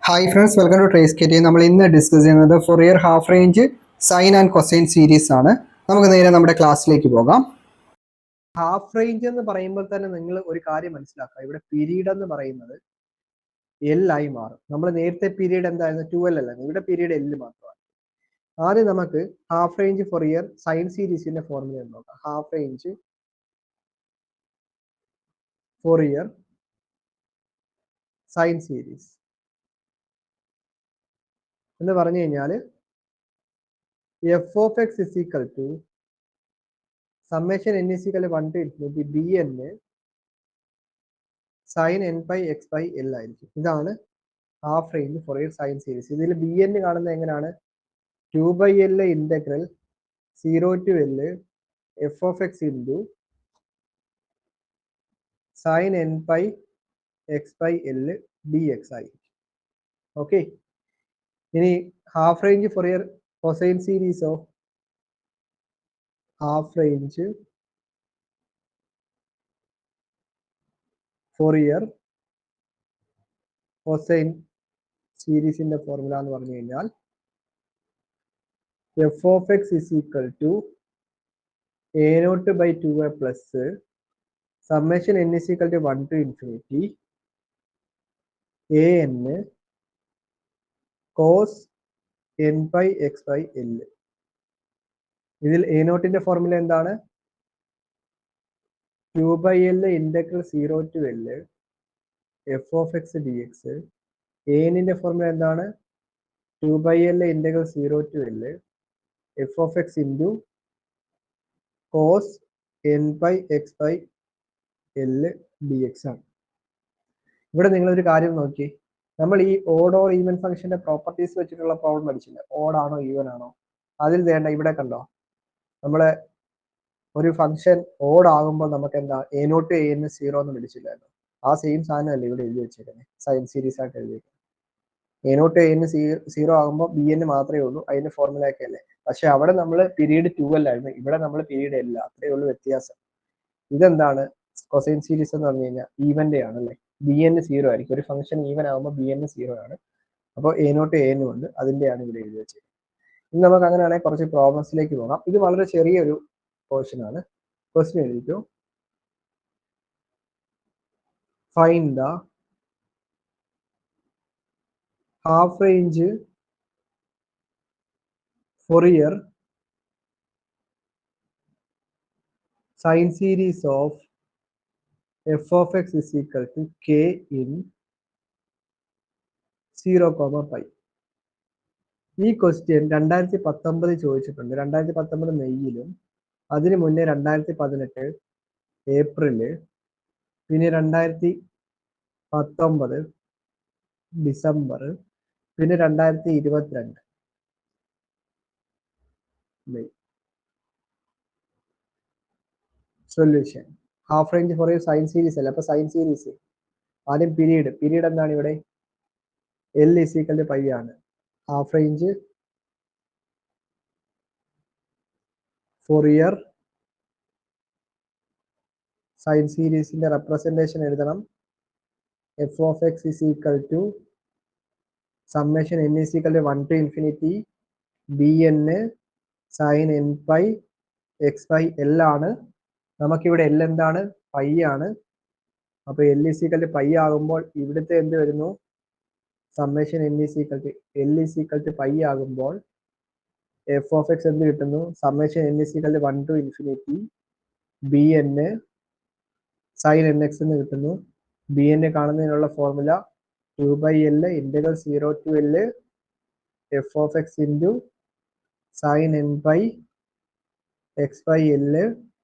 Hi friends, welcome to Trace KT. നമ്മൾ ഇന്ന് discuss ചെയ്യുന്നത് Fourier half range sine and cosine series ആണ്. നമുക്ക് നേരെ നമ്മുടെ ക്ലാസ്സിലേക്ക് പോകാം. ഹാഫ് റേഞ്ച് എന്ന് പറയുമ്പോൾ തന്നെ നിങ്ങൾ ഒരു കാര്യം മനസ്സിലാക്കുക, ഇവിടെ പീരീഡ് എന്ന് പറയുന്നത് എൽ ആയി മാറും. നമ്മൾ നേരത്തെ പീരീഡ് എന്തായിരുന്നു, 12 അല്ല, ഇവിടെ പീരീഡ് എൽ മാത്രമാണ്. ആദ്യം നമുക്ക് ഹാഫ് റേഞ്ച് ഫൊറിയർ സൈൻ സീരീസിന്റെ ഫോർമുല നോക്കാം. Half range Fourier sine series എന്ന് പറഞ്ഞു കഴിഞ്ഞാൽ f of x is equal to summation n is equal 1 to infinity b n sine n pi x by l ആയിരിക്കും. ഇതാണ് half range Fourier sine series. ഇതിൽ b n കാണുന്നത് എങ്ങനെയാണ്? 2/L integral 0 to L f of x into sine n pi x by l d x ആയിരിക്കും. Okay, ഇനി half range Fourier cosine സീരീസോ half range Fourier cosine സീരീസിന്റെ formula എന്ന് പറഞ്ഞു കഴിഞ്ഞാൽ f of x is equal to a nought by 2a plus summation n is equal to 1 to infinity a n cos n pi x by l. ഇതിൽ a നോട്ടിന്റെ formula എന്താണ്? 2/L integral 0 to L f of x d x. A എന്നിന്റെ formula എന്താണ്? 2/L integral 0 to L f of x into cos n pi x by l d x ആണ്. ഇവിടെ നിങ്ങളൊരു കാര്യം നോക്കി, നമ്മൾ ഈ ഓഡ് ഓർ ഈവൻ ഫംഗ്ഷന്റെ പ്രോപ്പർട്ടീസ് വെച്ചിട്ടുള്ള പ്രോബ്ലം പഠിച്ചില്ല. ഓഡ് ആണോ ഈവൻ ആണോ? അതിൽ വേണ്ട, ഇവിടെ കണ്ടോ, നമ്മളെ ഒരു ഫംഗ്ഷൻ ഓഡ് ആകുമ്പോൾ നമുക്ക് എന്താ എ നോട്ട് എ എന്ന് 0 എന്ന് വിളിച്ചില്ലായിരുന്നു. ആ സെയിം സാധനമല്ലേ ഇവിടെ എഴുതി വെച്ചേക്കുന്നത്, സൈൻ സീരീസ് ആയിട്ട് എഴുതിയേക്കുന്നത്. എ നോട്ട് എ എന്ന് 0 ആകുമ്പോൾ ബി എന്ന് മാത്രമേ ഉള്ളൂ, അതിന്റെ ഫോർമുല ഒക്കെ അല്ലേ. പക്ഷെ അവിടെ നമ്മൾ പീരീഡ് 12 ആയിരുന്നു, ഇവിടെ നമ്മൾ പീരീഡ് എല്ല. അത്രയേ ഉള്ളൂ വ്യത്യാസം. ഇതെന്താണ് കൊസൈൻ സീരീസ് എന്ന് പറഞ്ഞു കഴിഞ്ഞാൽ ഈവന്റെ ആണ് അല്ലേ. ബി എൻ 0 ആയിരിക്കും. ഒരു ഫംഗ്ഷൻ ഈവൻ ആകുമ്പോൾ ബി എൻ 0 ആണ്. അപ്പോൾ എ നോട്ട് എ എന്നും ഉണ്ട്, അതിന്റെയാണ് ഇവിടെ എഴുതി വെച്ചത്. ഇനി നമുക്ക് അങ്ങനെയാണെങ്കിൽ കുറച്ച് പ്രോബ്ലംസിലേക്ക് പോകാം. ഇത് വളരെ ചെറിയൊരു പോർഷൻ ആണ്. ക്വസ്റ്റ്യൻ എഴുതിക്കോ. Find the half range Fourier sine series of f of x is equal to k in 0, pi. ഈ ക്വസ്റ്റ്യൻ 2019 ചോദിച്ചിട്ടുണ്ട്. 2019 മെയ്യിലും, അതിനു മുന്നേ 2018 ഏപ്രില്, പിന്നെ 2019 ഡിസംബർ, പിന്നെ 2022 May. Solution half range Fourier sine series അല്ല. അപ്പൊ സൈൻ സീരീസ് ആദ്യം പീരീഡ് എന്താണ് ഇവിടെ? L is equal to pi ആണ്. ഹാഫ് റേഞ്ച് ഫൊറിയർ സൈൻ സീരീസിന്റെ റെപ്രസെന്റേഷൻ എഴുതണം. F of x is equal to summation n is equal to 1 to infinity b n sine n pi x by l ആണ്. നമുക്കിവിടെ l എന്താണ്? Pi ആണ്. അപ്പൊ l is equal to pi ആകുമ്പോൾ ഇവിടുത്തെ എന്ത് വരുന്നു? Summation n is equal to l is equal to pi ആകുമ്പോൾ എഫ് ഓഫ് എക്സ് എന്ത് കിട്ടുന്നു? Summation n is equal to 1 to infinity b n sine n x എന്ന് കിട്ടുന്നു. ബി എൻ കാണുന്നതിനുള്ള formula 2/L integral 0 to L f of x into sine n pi x by l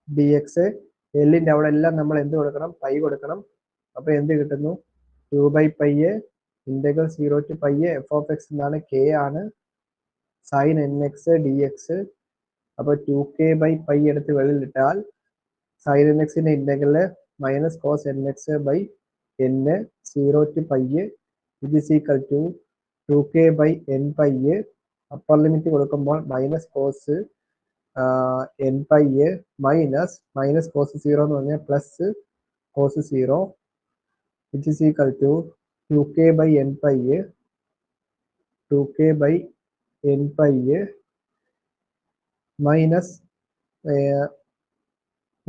d x. എല്ലിന്റെ അവിടെ എല്ലാം നമ്മൾ എന്ത് കൊടുക്കണം? Pi കൊടുക്കണം. അപ്പൊ എന്ത് കിട്ടുന്നു? 2/π integral 0 to π f of x എന്നാണ്, കെ ആണ്, sine n x d x. അപ്പൊ 2k/π എടുത്ത് വെളിയിലിട്ടാൽ സൈൻ എൻ എക്സിന്റെ integral minus cos n x by n 0 to π it is equal to 2k/nπ. Upper limit കൊടുക്കുമ്പോൾ minus cos n pi minus cos 0 എന്ന് പറഞ്ഞാൽ plus cos 0 it is equal to 2k/nπ 2k by n pi minus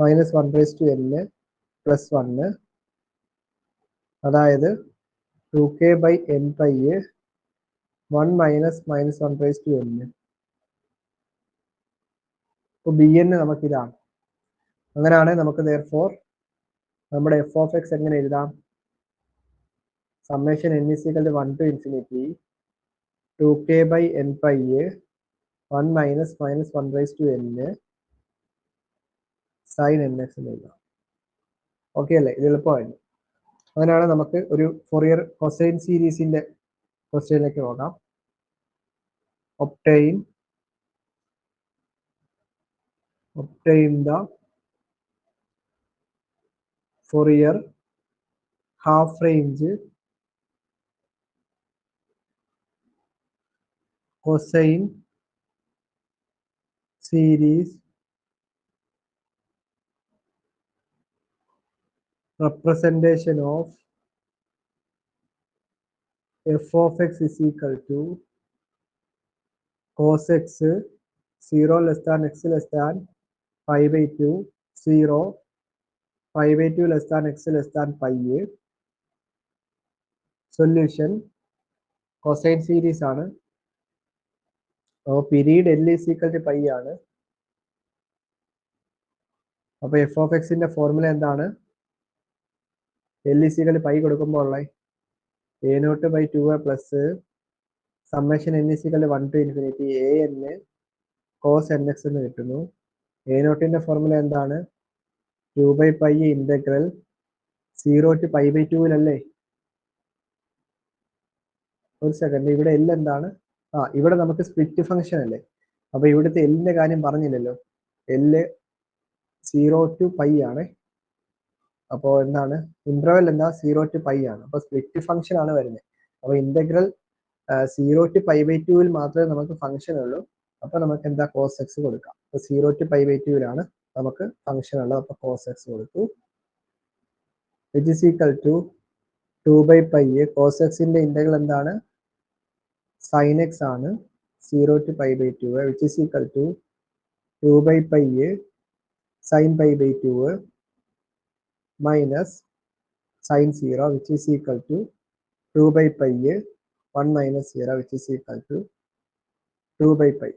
minus 1 raised to n plus 1, അതായത് 2k by n pi 1 minus minus 1 raised to n. അപ്പോൾ bn നമുക്ക് ഇതാണ്. അങ്ങനെയാണെങ്കിൽ നമുക്ക് therefore നമ്മുടെ f of x എങ്ങനെ എഴുതാം? summation n is equal to 1 to infinity 2k by n pi 1 minus minus 1 raised to n sin nx എന്ന് എഴുതാം. ഓക്കെ അല്ലേ? ഇത് എളുപ്പമായിരുന്നു. അങ്ങനെയാണ് നമുക്ക് ഒരു ഫൊറിയർ കൊസൈൻ സീരീസിന്റെ ക്വസ്റ്റ്യനിലേക്ക് പോകാം. obtain the Fourier half range cosine series representation of f of x is equal to cos x 0 less than x less than pi by 2 0 pi by 2 less than x less than pi. Solution cosine series ആണ്. അപ്പോൾ period L is equal to pi ആണ്. അപ്പോൾ f of x ന്റെ formula എന്താണ്? L is equal to pi കൊടുക്കുമ്പോൾ ഉള്ള a0 by 2 plus summation n is equal to 1 to infinity a n cos nx എന്ന് കിട്ടുന്നു. a0 ന്റെ ഫോർമുല എന്താണ്? 2 by pi integral 0 to pi by 2 അല്ലേ? ഒരു സെക്കൻഡ്, ഇവിടെ L എന്താണ്? ഇവിടെ നമുക്ക് സ്പ്ലിറ്റ് ഫംഗ്ഷൻ അല്ലേ? അപ്പൊ ഇവിടുത്തെ എല്ലിന്റെ കാര്യം പറഞ്ഞില്ലല്ലോ. L 0 to pi ആണ്. അപ്പോൾ എന്താണ് ഇന്റർവെൽ എന്താ? 0 to pi ആണ്. അപ്പൊ സ്പ്ലിറ്റ് ഫംഗ്ഷൻ ആണ് വരുന്നത്. അപ്പൊ ഇന്റഗ്രൽ 0 to pi by 2 മാത്രമേ നമുക്ക് ഫംഗ്ഷൻ ഉള്ളൂ. അപ്പൊ നമുക്ക് എന്താ cos x കൊടുക്കാം. അപ്പൊ 0 to pi by 2 നമുക്ക് ഫംഗ്ഷൻ ഉള്ളത്. അപ്പൊ cos x കൊടുത്തു. which is equal to 2 by pi cos x ന്റെ ഇന്റഗ്രൽ എന്താണ്? sin x ആണ്. 0 to pi by 2 which is equal to 2 by pi sin pi by 2 minus sin 0 which is equal to 2 by pi 1 minus 0 which is equal to 2 by pi.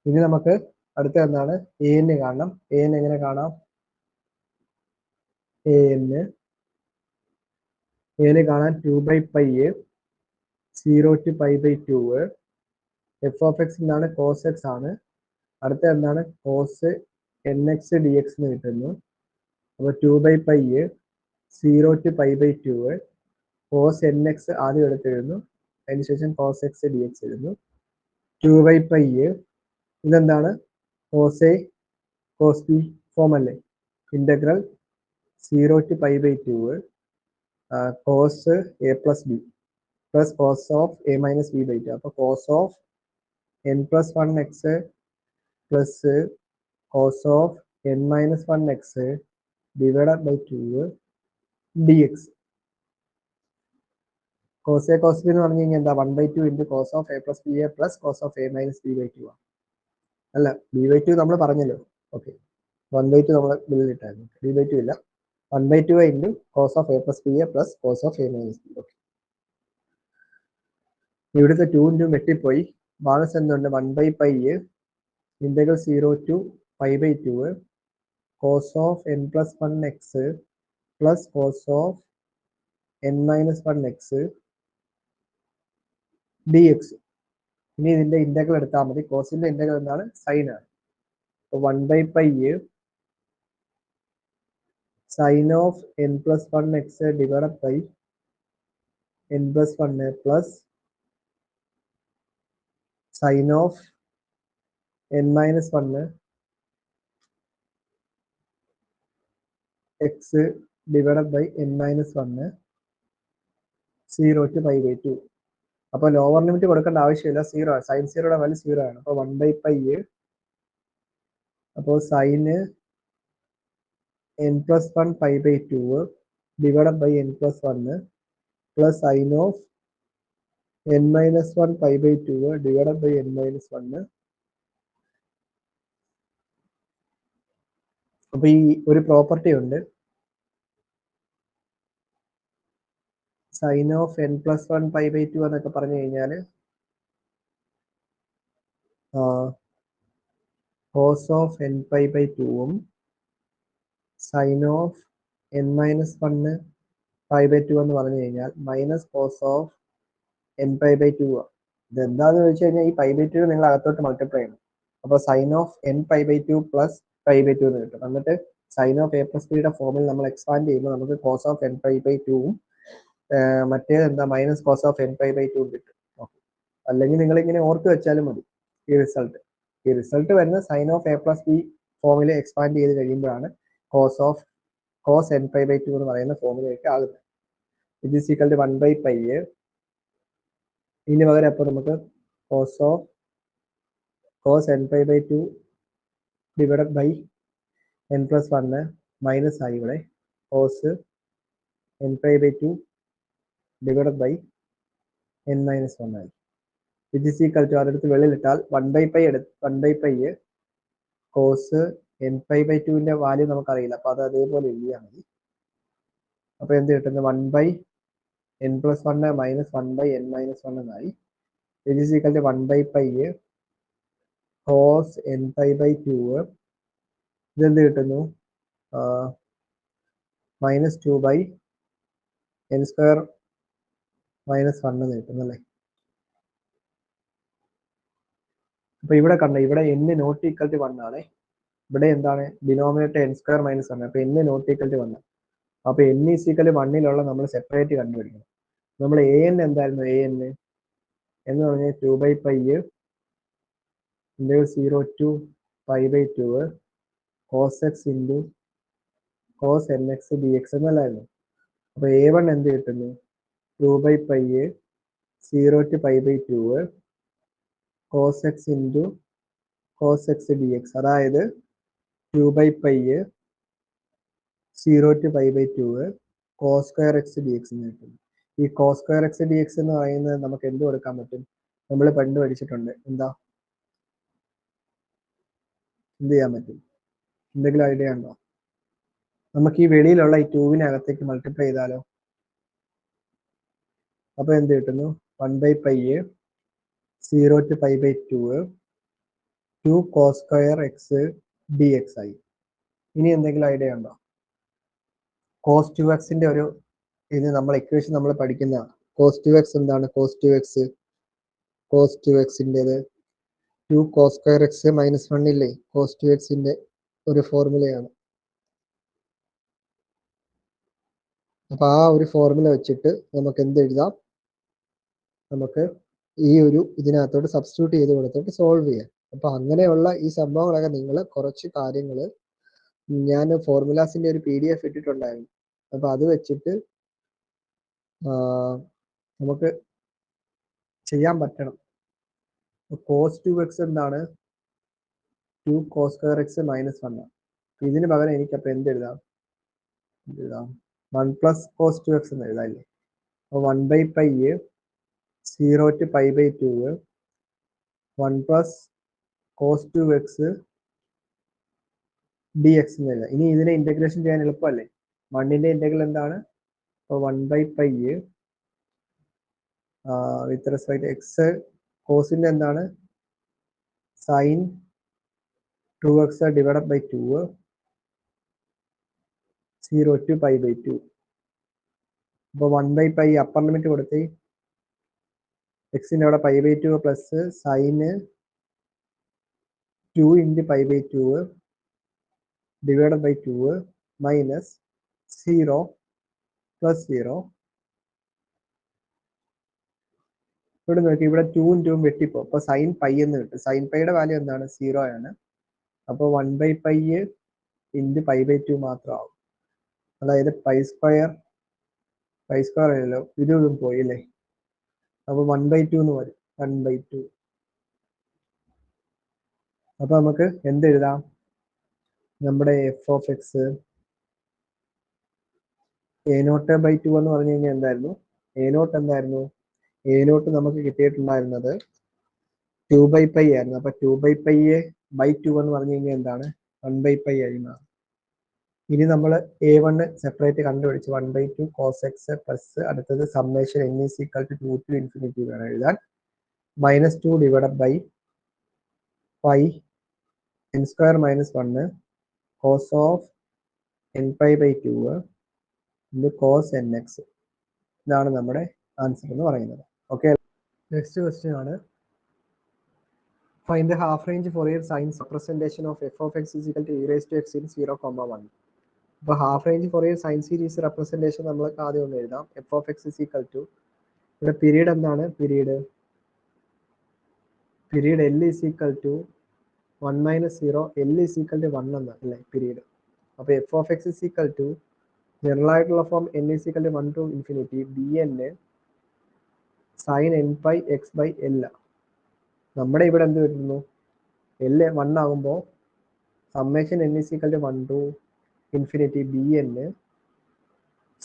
ഇനി നമുക്ക് അടുത്ത എന്താണ്? an കാണണം. an എങ്ങനെ കാണാം? an കാണാൻ 2 by pi 0 to pi by 2 f of x എന്താണ്? cos x ആണ്. അടുത്ത എന്താണ്? cos nx dx എന്ന് കിട്ടുന്നു. അപ്പൊ 2 by pi 0 to pi by 2 cos nx ആദ്യം എടുത്തിരുന്നു. അതിനുശേഷം cos x dx എഴുതുന്നു. 2 by pi ഇതെന്താണ്? cos a cos b form അല്ലേ? Integral 0 to pi by 2 cos a plus b plus cos of a minus b by 2. അപ്പൊ cos of n plus 1 x plus cos of n minus 1 x divided by 2 dx. cos a cos b എന്ന് പറഞ്ഞു കഴിഞ്ഞാൽ എന്താ? 1 by 2 into cos of a plus b a plus cos of a minus b by 2 അല്ല, b by 2 നമ്മൾ പറഞ്ഞല്ലോ. Okay, 1 by 2 നമ്മൾ ബില്ലിട്ടായിരുന്നു. b by 2 ഇല്ല. 1 by 2 into cos of a plus b a plus cos of a minus b. Okay, ഇവിടുത്തെ 2 into വെട്ടിപ്പോയി. Balance എന്തുണ്ട്? 1 by pi integral 0 to pi by 2 cos of n plus 1 x plus cos of n minus 1 x dx. ഇനി ഇതിന്റെ integral എടുത്താൽ മതി. കോസിന്റെ integral എന്താണ്? Sign ആണ്. 1 by pi sin of n plus 1 x divided by n plus 1 plus sin of n minus 1 x divided by n minus 1 0 to pi by 2. അപ്പോൾ lower limit കൊടുക്കേണ്ട ആവശ്യമില്ല. 0 ആണ്. സൈൻ 0യുടെ വാല്യൂ 0 ആണ്. അപ്പോൾ 1 by pi അപ്പോൾ sign n plus 1 pi by 2 divided by n plus 1 plus sin of n-1 π/2 divided by n-1. അപ്പൊ ഈ ഒരു പ്രോപ്പർട്ടി ഉണ്ട്, സൈൻ ഓഫ് n+1 π/2 എന്നൊക്കെ പറഞ്ഞു കഴിഞ്ഞാൽ cos of n π/2 sine of n-1 π/2 എന്ന് പറഞ്ഞു കഴിഞ്ഞാൽ മൈനസ് കോസ് ഓഫ് n π/2. ഇതെന്താന്ന് ചോദിച്ചു കഴിഞ്ഞാൽ ഈ π/2 നിങ്ങൾ അകത്തോട്ട് മൾട്ടിപ്ലൈ ചെയ്യണം. അപ്പോൾ സൈൻ ഓഫ് n π/2 പ്ലസ് π/2 എന്ന് കിട്ടും. എന്നിട്ട് സൈൻ ഓഫ് a പ്ലസ് ബിയുടെ ഫോമിൽ നമ്മൾ എക്സ്പാൻഡ് ചെയ്യുമ്പോൾ നമുക്ക് കോസ് ഓഫ് n π/2ഉം മറ്റേത് എന്താ മൈനസ് കോസ് ഓഫ് n π/2 കിട്ടും. അല്ലെങ്കിൽ നിങ്ങൾ ഇങ്ങനെ ഓർത്ത് വെച്ചാലും മതി ഈ റിസൾട്ട്. ഈ റിസൾട്ട് വരുന്ന sine of a plus b ഫോമിൽ എക്സ്പാൻഡ് ചെയ്ത് കഴിയുമ്പോഴാണ് കോസ് n π/2 എന്ന് പറയുന്ന ഫോമിലേക്ക് ആകുന്നത്. ഇത് ഈസ് ഈക്വൽ ടു 1/π. ഇതിന് പകരം അപ്പോൾ നമുക്ക് cos n π/2 divided by n+1 minus ആയി ഇവിടെ cos n π/2 divided by n-1 ആയി. ഇത് ഈസ് ഈക്വൽ ടു അതെടുത്ത് വെളിയിലിട്ടാൽ 1/π കോസ് n π/2ന്റെ വാല്യൂ നമുക്കറിയില്ല, അപ്പൊ അത് അതേപോലെ എഴുതിയാൽ മതി. അപ്പൊ എന്ത് കിട്ടുന്നത് 1/n+1 മൈനസ് 1/n-1 എന്നായി. ഇത് is equal to 1/π cos n π/2 ഇതെന്ത് കിട്ടുന്നു മൈനസ് 2/n² മൈനസ് 1 എന്ന് കിട്ടുന്നു അല്ലേ. അപ്പൊ ഇവിടെ കണ്ട ഇവിടെ n നോട്ട് ഈക്വൽ ടു 1 ആണ്. ഇവിടെ എന്താണ് ഡിനോമിനേറ്റർ n² മൈനസ് 1. അപ്പൊ n നോട്ട് ഈക്വൽ ടു 1. അപ്പൊ n ഈസ് ഈക്വൽ ടു 1ലുള്ള നമ്മൾ സെപ്പറേറ്റ് കണ്ടുപിടിക്കണം. നമ്മൾ an എന്തായിരുന്നു, an എന്ന് പറഞ്ഞാൽ 2/π integral 0 to π/2 cos x into cos nx dx എന്നല്ലായിരുന്നു. അപ്പൊ a1 എന്ത് കിട്ടുന്നു 2/π 0 to π/2 cos x into cos x dx, അതായത് 2/π 0 to π/2 cos square x dx എന്ന് കിട്ടുന്നു. ഈ cos square x dx എന്ന് പറയുന്നത് നമുക്ക് എന്ത് കൊടുക്കാൻ പറ്റും, നമ്മൾ പണ്ട് പഠിച്ചിട്ടുണ്ട്. എന്ത് ചെയ്യാൻ പറ്റും, എന്തെങ്കിലും ഐഡിയ ഉണ്ടോ? നമുക്ക് ഈ വെളിയിലുള്ള ഈ 2വിനകത്തേക്ക് മൾട്ടിപ്ലൈ ചെയ്താലോ? അപ്പൊ എന്ത് കിട്ടുന്നു 1/π 0 to π/2 2 cos square x dx ആയി. ഇനി എന്തെങ്കിലും ഐഡിയ ഉണ്ടോ? cos 2xന്റെ ഒരു ഇത് നമ്മൾ ഇക്വേഷൻ നമ്മൾ പഠിക്കുന്ന cos 2x എന്താണ്, cos 2xന്റേത് 2 cos square x minus 1 ഇല്ലേ, cos 2xന്റെ ഒരു ഫോർമുലയാണ്. അപ്പൊ ആ ഒരു ഫോർമുല വെച്ചിട്ട് നമുക്ക് എന്ത് എഴുതാം, നമുക്ക് ഈ ഒരു ഇതിനകത്തോട്ട് സബ്സ്റ്റിറ്റ്യൂട്ട് ചെയ്ത് കൊടുത്തിട്ട് സോൾവ് ചെയ്യാം. അപ്പൊ അങ്ങനെയുള്ള ഈ സംഭവങ്ങളൊക്കെ നിങ്ങൾ കുറച്ച് കാര്യങ്ങൾ ഞാൻ ഫോർമുലാസിന്റെ ഒരു PDF ഇട്ടിട്ടുണ്ടായിരുന്നു. അപ്പൊ അത് വെച്ചിട്ട് നമുക്ക് ചെയ്യാൻ പറ്റണം. cos 2x എന്താണ് 2 cos square x മൈനസ് 1 ആണ്. ഇതിന് പകരം എനിക്ക് അപ്പൊ എന്ത് എഴുതാം 1 plus cos 2x എന്ന് എഴുതാല്ലേ. അപ്പൊ 1/π 0 to π/2 1 plus cos 2x dx എന്ന് എഴുതാം. ഇനി ഇതിനെ ഇന്റഗ്രേഷൻ ചെയ്യാൻ എളുപ്പമല്ലേ, 1ന്റെ ഇന്റഗ്രൽ എന്താണ്, അപ്പോൾ 1/π വിത്ത് റെസ്പെക്ട് എക്സ് കോസിന്റെ എന്താണ് sign 2x divided by 2 0 to π/2. അപ്പോൾ 1/π അപ്പർ ലിമിറ്റ് കൊടുത്ത് എക്സിന്റെ അവിടെ π/2 plus sign 2 into π/2 divided by 2 minus 0 plus 0. ഇവിടെ നോക്കി ഇവിടെ 2ഉം 2ഉം വെട്ടിപ്പോ, അപ്പൊ സൈൻ പൈ എന്ന് കിട്ടും. സൈൻ പൈയുടെ വാല്യൂ എന്താണ് 0 ആണ്. അപ്പോൾ 1/π into π/2 മാത്രമാവും. അതായത് പൈ സ്ക്വയർ അല്ലല്ലോ, ഇതും പോയി അല്ലേ. അപ്പൊ 1/2 എന്ന് വരും, 1/2. അപ്പൊ നമുക്ക് എന്തെഴുതാം, നമ്മുടെ f of x a0/2 എന്ന് പറഞ്ഞു കഴിഞ്ഞാൽ എന്തായിരുന്നു, a0 എന്തായിരുന്നു എ നോട്ട് നമുക്ക് കിട്ടിയിട്ടുണ്ടായിരുന്നത് 2/π ആയിരുന്നു. അപ്പൊ 2/π/2 എന്ന് പറഞ്ഞു കഴിഞ്ഞാൽ എന്താണ് 1/π ആയി മാറും. ഇനി നമ്മൾ A1 സെപ്പറേറ്റ് കണ്ടുപിടിച്ച് 1/2 cos x പ്ലസ് അടുത്തത് summation n is equal to 2 to infinity വേണം എഴുതാൻ. -2 divided by pi n square minus 1 cos of nπ/2 into cos nx. ഇതാണ് നമ്മുടെ ആൻസർ എന്ന് പറയുന്നത്. ഓക്കെ, നെക്സ്റ്റ് ക്വസ്റ്റ്യൻ ആണ് find the half range Fourier sines representation of f of x is equal to e raised to x in 0,1. അപ്പോൾ half range Fourier sine series representation നമ്മൾ ആദ്യം ഒന്ന് എഴുതാം. f of x is equal to ഇവിടെ period എന്താണ്? Period L is equal to 1 minus 0, L is equal to 1 എന്നാണ് അല്ലേ period. അപ്പോൾ f of x is equal to general ആയിട്ടുള്ള form n is equal to 1 to infinity bn sin nπ x/l. നമ്മുടെ ഇവിടെ എന്ത് വരുന്നു? L 1 ആകുമ്പോൾ summation n is equal to 1 to infinity bn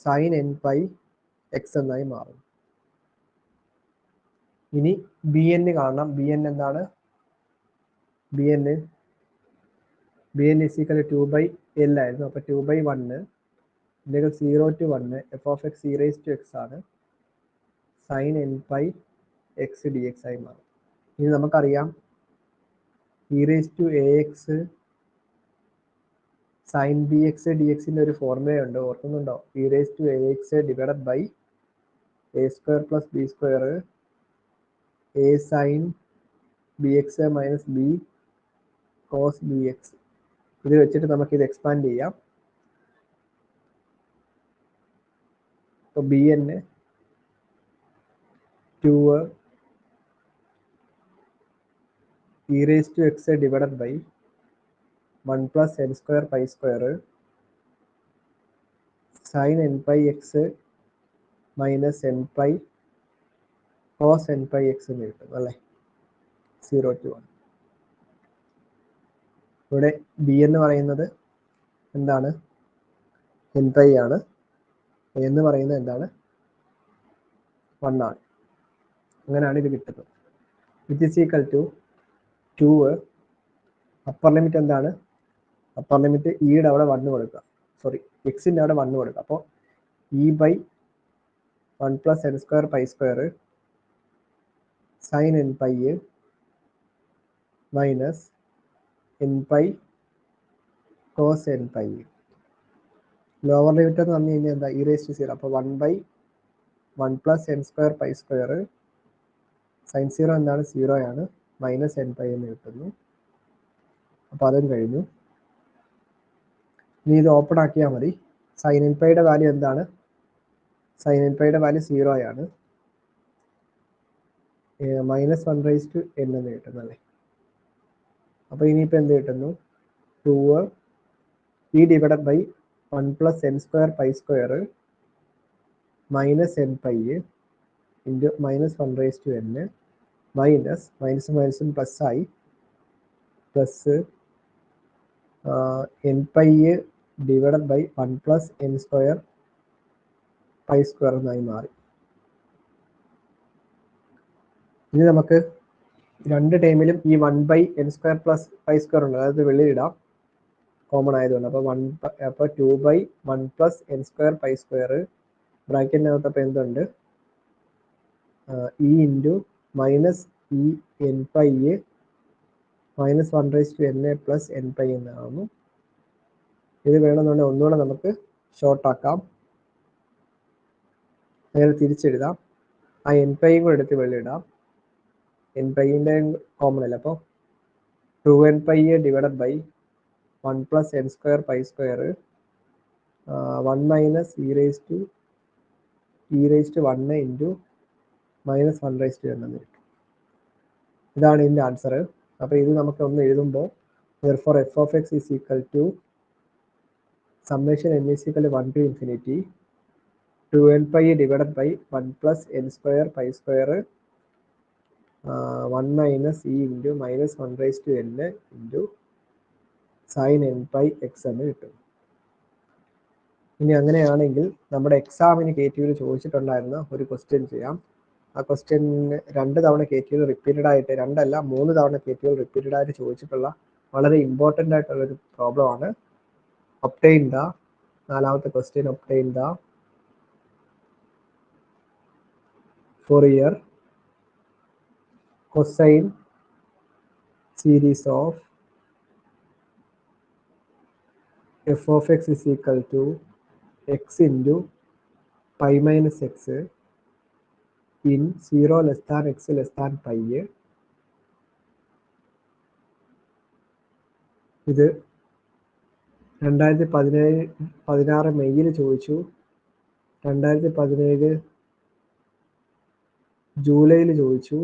sin nπ x എന്നായി മാറും. ഇനി bn കാണണം. bn എന്താണ്? bn is equal to 2/l ആയിരുന്നു. അപ്പോൾ 2/1 0 to 1 f of x e raised to x ആണ് sin nπ x dx ആയി മാറും. ഇനി നമുക്കറിയാം e raised to ax sin bx dxന്റെ ഒരു ഫോർമുലയുണ്ട്, ഓർക്കുന്നുണ്ടോ? e raised to ax divided by a square plus b square a sin bx minus b cos bx. ഇത് വെച്ചിട്ട് നമുക്ക് ഇത് എക്സ്പാൻഡ് ചെയ്യാം. അപ്പോൾ bn 2 e raised to x divided by 1 plus n square pi square sin nπ x minus nπ cos nπ x എന്ന് കിട്ടും അല്ലേ, 0 to 1. ഇവിടെ b എന്ന് പറയുന്നത് എന്താണ്? nπ ആണ്. a എന്ന് പറയുന്നത് എന്താണ്? 1 ആണ്. അങ്ങനെയാണ് ഇത് കിട്ടുന്നത്. It is equal to 2 upper limit എന്താണ്? അപ്പർ ലിമിറ്റ് ഇയുടെ അവിടെ 1 കൊടുക്കുക, സോറി എക്സിൻ്റെ അവിടെ 1 കൊടുക്കുക. അപ്പോൾ e/1 plus n square pi square sin nπ minus nπ cos nπ. Lower limit എന്ന് പറഞ്ഞു കഴിഞ്ഞാൽ എന്താ? e raised to 0. അപ്പോൾ 1/1 plus n square pi square sin 0 എന്താണ്? 0 ആണ്, മൈനസ് nπ എന്ന് കിട്ടുന്നു. അപ്പോൾ അതും കഴിഞ്ഞു. ഇനി ഇത് ഓപ്പൺ ആക്കിയാൽ മതി. sin nπയുടെ വാല്യൂ എന്താണ്? sin nπയുടെ വാല്യൂ 0 ആണ്, -1 raised to n എന്ന് കിട്ടുന്നു അല്ലേ. അപ്പോൾ ഇനിയിപ്പോൾ എന്ത് കിട്ടുന്നു? 2 e divided by 1 plus n square pi square minus nπ into -1 raised to n minus plus ആയി plus nπ divided by 1 plus n square pi square എന്നായി മാറി. ഇനി നമുക്ക് രണ്ട് ടൈമിലും ഈ 1/n square plus pi square ഉണ്ട്, അതായത് വെളിയിടാം കോമൺ ആയതുകൊണ്ട്. അപ്പോൾ 2/1 plus n square pi square ബ്രാക്കറ്റിനകത്ത് അപ്പോൾ എന്തുണ്ട്? e ഇൻറ്റു മൈനസ് ഈ nπ -1 raised to n plus nπ എന്നാകുന്നു. ഇത് വേണമെന്നുണ്ടെങ്കിൽ ഒന്നുകൂടെ നമുക്ക് ഷോർട്ട് ആക്കാം, അങ്ങനെ തിരിച്ചെഴുതാം. ആ nπയും കൂടെ എടുത്ത് വെളിയിടാം. nπൻ്റെ കോമൺ അല്ല, അപ്പോൾ 2nπ divided by 1 plus n square pi square 1 minus e raised to 1 into -1 raised to n എന്ന് കിട്ടും. ഇതാണ് ഇതിൻ്റെ ആൻസർ. അപ്പോൾ ഇത് നമുക്ക് ഒന്ന് എഴുതുമ്പോൾ therefore f of x is equal to summation n is equal to 1 to infinity 2nπ divided by 1 plus n square pi square 1 minus e into -1 raised to n into sin nπ x എന്ന് കിട്ടും. ഇനി അങ്ങനെയാണെങ്കിൽ നമ്മുടെ എക്സാമിന് KTയിൽ ചോദിച്ചിട്ടുണ്ടായിരുന്ന ഒരു question ചെയ്യാം. ആ question 2 തവണ KTL റിപ്പീറ്റഡ് ആയിട്ട്, 2 അല്ല 3 തവണ KTL റിപ്പീറ്റഡ് ആയിട്ട് ചോദിച്ചിട്ടുള്ള വളരെ ഇമ്പോർട്ടൻ്റ് ആയിട്ടുള്ളൊരു പ്രോബ്ലം ആണ്. ഒബ്റ്റെയിൻ ദ, 4ാമത്തെ question, obtain the Fourier cosine series of f of x is equal to x into pi minus x in 0 less than x less than pi. ഇത് 2016 മെയ്യിൽ ചോദിച്ചു, 2017 ജൂലൈയിൽ ചോദിച്ചു,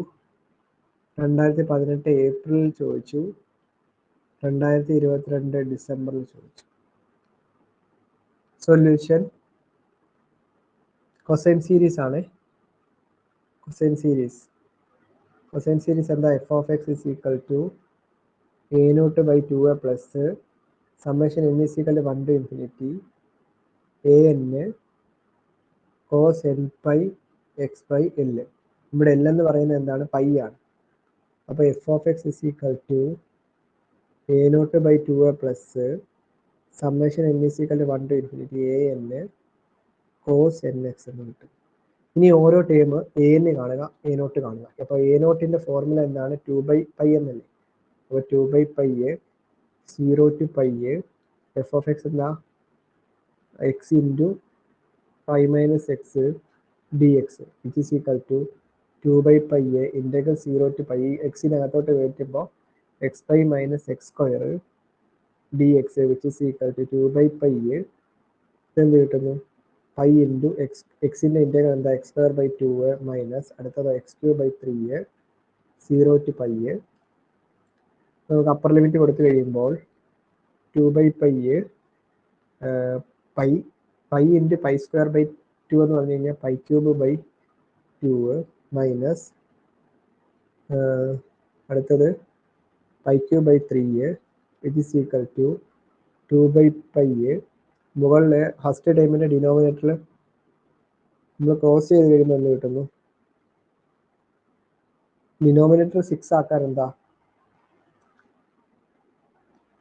2018 ഏപ്രിലിൽ ചോദിച്ചു, 2022 ഡിസംബറിൽ ചോദിച്ചു. സൊല്യൂഷൻ കൊസൈൻ സീരീസ് ആണ്. കൊസൈൻ സീരീസ് എന്താ? f of x is equal to a0/2a plus summation n is equal to 1 to infinity an cos n pi x by l. ഇവിടെ l എന്ന് പറയുന്നത് എന്താണ്? പൈ ആണ്. അപ്പോൾ f of x is equal to a0/2a plus summation n is equal to 1 to infinity an cos nx എന്ന് കിട്ടും. ഇനി ഓരോ ടേം an കാണുക, a0 കാണുക. അപ്പോൾ a0ന്റെ ഫോർമുല എന്താണ്? 2/π എന്നല്ലേ. അപ്പോൾ 2/π 0 to pi f of x എന്താ? x into pi minus x dx which is equal to 2/π integral 0 to pi x-നകത്തോട്ട് കയറ്റുമ്പോൾ x pi minus x square dx which is equal to 2/π എന്ത് കിട്ടുന്നു? Pi into എക്സിൻ്റെ integral എന്താ? x square by 2 minus അടുത്തത് x3/3 0 to pi. നമുക്ക് upper limit കൊടുത്തു കഴിയുമ്പോൾ 2/π pi into pi square by 2 എന്ന് പറഞ്ഞു കഴിഞ്ഞാൽ π³ by 2 മൈനസ് അടുത്തത് π³ which is equal to 2/π. മുകളിൽ ഫസ്റ്റ് ടൈമിൻ്റെ ഡിനോമിനേറ്ററിൽ നമ്മൾ ക്രോസ് ചെയ്ത് കഴിയുമ്പോൾ എന്ത് കിട്ടുന്നു? ഡിനോമിനേറ്റർ 6 ആക്കാൻ എന്താ?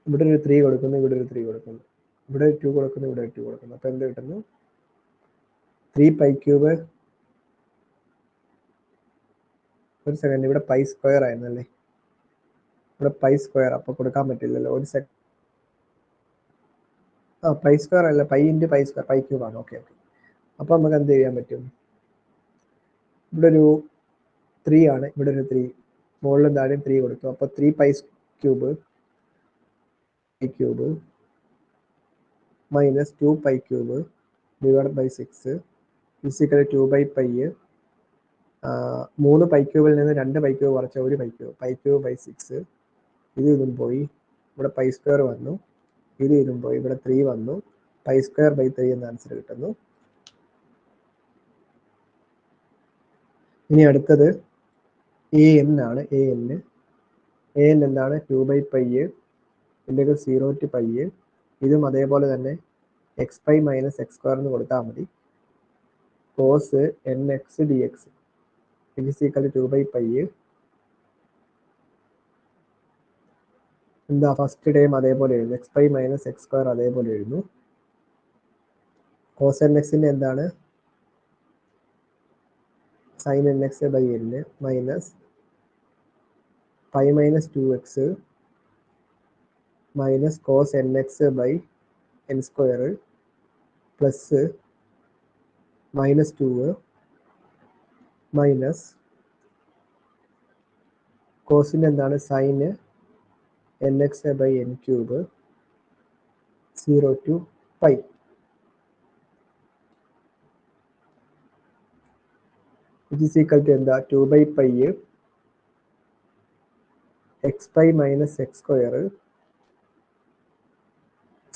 ഇവിടെ ഒരു 3 കൊടുക്കുന്നു, ഇവിടെ ഒരു 3 കൊടുക്കുന്നു, ഇവിടെ 2 കൊടുക്കുന്നു, ഇവിടെ 2 കൊടുക്കുന്നു. അപ്പോൾ എന്ത് കിട്ടുന്നു? 3π³. ഒരു സെക്കൻഡ്, ഇവിടെ പൈ സ്ക്വയർ ആയിരുന്നല്ലേ, ഇവിടെ പൈ സ്ക്വയർ, അപ്പോൾ കൊടുക്കാൻ പറ്റില്ലല്ലോ. ഒരു സെക്കൻഡ്. പൈ സ്ക്വയർ അല്ല, പൈ ഇൻറ്റു പൈ സ്ക്വയർ, π³ ആണ്. ഓക്കെ. അപ്പോൾ നമുക്ക് എന്ത് ചെയ്യാൻ പറ്റും? ഇവിടെ ഒരു 3 ആണ്, ഇവിടെ ഒരു 3, മുകളിലും താഴെയും 3 കൊടുത്തു. അപ്പോൾ 3π³ മൈനസ് 2π³ ഡിവൈഡ് ബൈ 6 ഫിസിക്കൽ 2/π. 3 π³ നിന്ന് 2 π³ കുറച്ച 1 π³ ബൈ 6. ഇതും പോയി, ഇവിടെ പൈ സ്ക്വയർ വന്നു, ഇതും പോയി, ഇവിടെ 3 വന്നു, π²/3 എന്ന ആൻസർ കിട്ടുന്നു. ഇനി അടുത്തത് an ആണ്. an എന്താണ്? 2/π ഇൻറ്റഗ്രൽ 0 to pi. ഇതും അതേപോലെ തന്നെ x5 മൈനസ് x² എന്ന് കൊടുത്താൽ മതി. Cos nx dx which is equal to 2/π. എന്താ? ഫസ്റ്റ് ടൈം അതേപോലെ എഴുതുന്നു, x5 മൈനസ് x² അതേപോലെ എഴുതുന്നു. കോസ് nxൻ്റെ എന്താണ്? sin nx by n minus pi minus 2x minus cos nx by n² plus minus 2 minus കോസിൻ്റെ എന്താണ്? Sine nx by n³ 0 to pi. which is equal to എന്താ? 2/π x5 minus x²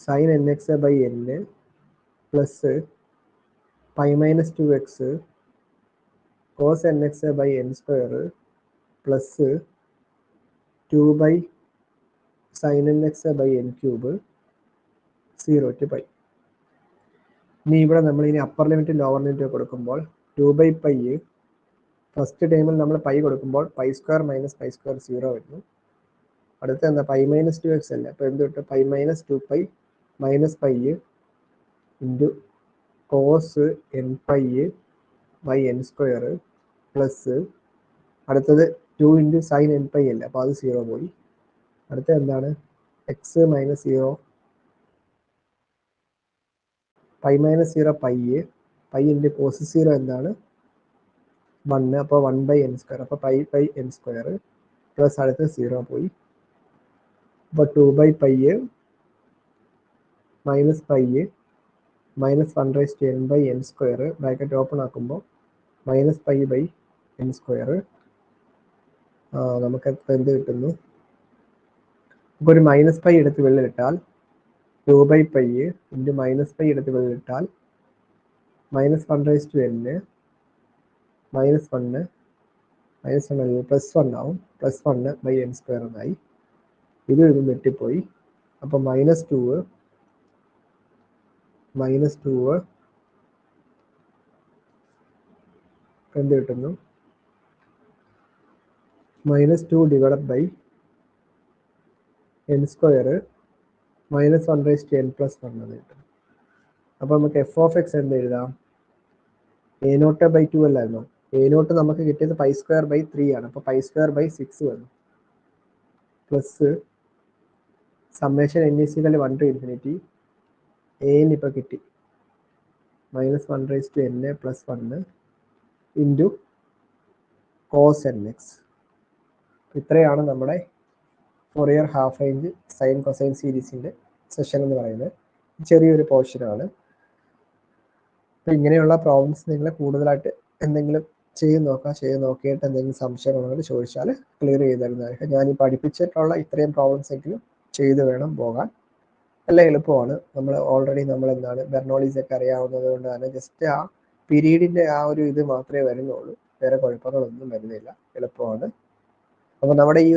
sine nx by n plus pi minus 2x cos nx by n² plus 2 sine nx by n³ 0 to pi. ഇനി ഇവിടെ നമ്മൾ ഇനി upper limit lower limit കൊടുക്കുമ്പോൾ 2/π first ടൈമിൽ നമ്മൾ pi കൊടുക്കുമ്പോൾ pi square minus pi square 0 വരുന്നു. അടുത്ത എന്താ പൈ മൈനസ് 2x അല്ലേ, അപ്പോൾ എന്ത് കിട്ടും? Pi minus 2π minus pi into cos n pi by n square plus അടുത്തത് 2 ഇൻറ്റു സൈൻ എൻ പൈ അല്ലേ, അപ്പോൾ അത് 0 പോയി. അടുത്ത എന്താണ്? X minus 0 pi minus 0 pi into cos 0 എന്താണ്? 1, അപ്പോൾ 1/n സ്ക്വയർ, അപ്പോൾ പൈ എൻ സ്ക്വയർ പ്ലസ് അടുത്ത് 0 പോയി. അപ്പോൾ 2/π minus pi minus 1/n/n square bracket open ആക്കുമ്പോൾ minus pi by n square. നമുക്ക് എന്ത് കിട്ടുന്നു? അപ്പോൾ ഒരു മൈനസ് പൈ എടുത്ത് വെള്ളിലിട്ടാൽ 2/π ഇൻറ്റു മൈനസ് പൈ എടുത്ത് വെള്ളിലിട്ടാൽ മൈനസ് 1/n മൈനസ് 1 പ്ലസ് 1 ആവും, പ്ലസ് 1/n സ്ക്വയർ എന്നായി. ഇത് വെട്ടിപ്പോയി. അപ്പോൾ -2 എന്ത് കിട്ടുന്നു? -2 divided by n square minus 1/n plus 1 എന്ന് കിട്ടും. അപ്പോൾ നമുക്ക് എഫ് ഓഫ് എക്സ് എന്ത് എഴുതാം? a0/2 അല്ലായിരുന്നു. a0 നമുക്ക് കിട്ടിയത് പൈ സ്ക്വയർ ബൈ 3 ആണ്, അപ്പോൾ പൈ സ്ക്വയർ ബൈ 6 വന്നു. Plus summation n = 1 to infinity an ഇപ്പോൾ കിട്ടി minus 1/n plus 1 into cos n x. ഇത്രയാണ് നമ്മുടെ Fourier half range sine cosine സീരീസിൻ്റെ സെഷൻ എന്ന് പറയുന്നത്. ചെറിയൊരു പോർഷനാണ്. അപ്പോൾ ഇങ്ങനെയുള്ള പ്രോബ്ലംസ് നിങ്ങൾ കൂടുതലായിട്ട് എന്തെങ്കിലും ചെയ്ത് നോക്കിയിട്ട് എന്തെങ്കിലും സംശയങ്ങളുണ്ടെങ്കിൽ ചോദിച്ചാൽ ക്ലിയർ ചെയ്ത് തരുന്നതായിരിക്കും. ഞാൻ ഈ പഠിപ്പിച്ചിട്ടുള്ള ഇത്രയും പ്രോബ്ലംസ് എങ്കിലും ചെയ്ത് വേണം പോകാൻ. എല്ലാം എളുപ്പമാണ്. ഓൾറെഡി നമ്മൾ എന്താണ് ബെർണോളീസ് ഒക്കെ അറിയാവുന്നത് കൊണ്ട് തന്നെ ജസ്റ്റ് ആ പീരീഡിൻ്റെ ആ ഒരു ഇത് മാത്രമേ വരുന്നുള്ളൂ. വേറെ കുഴപ്പങ്ങളൊന്നും വരുന്നില്ല. എളുപ്പമാണ്. അപ്പോൾ നമ്മുടെ ഈ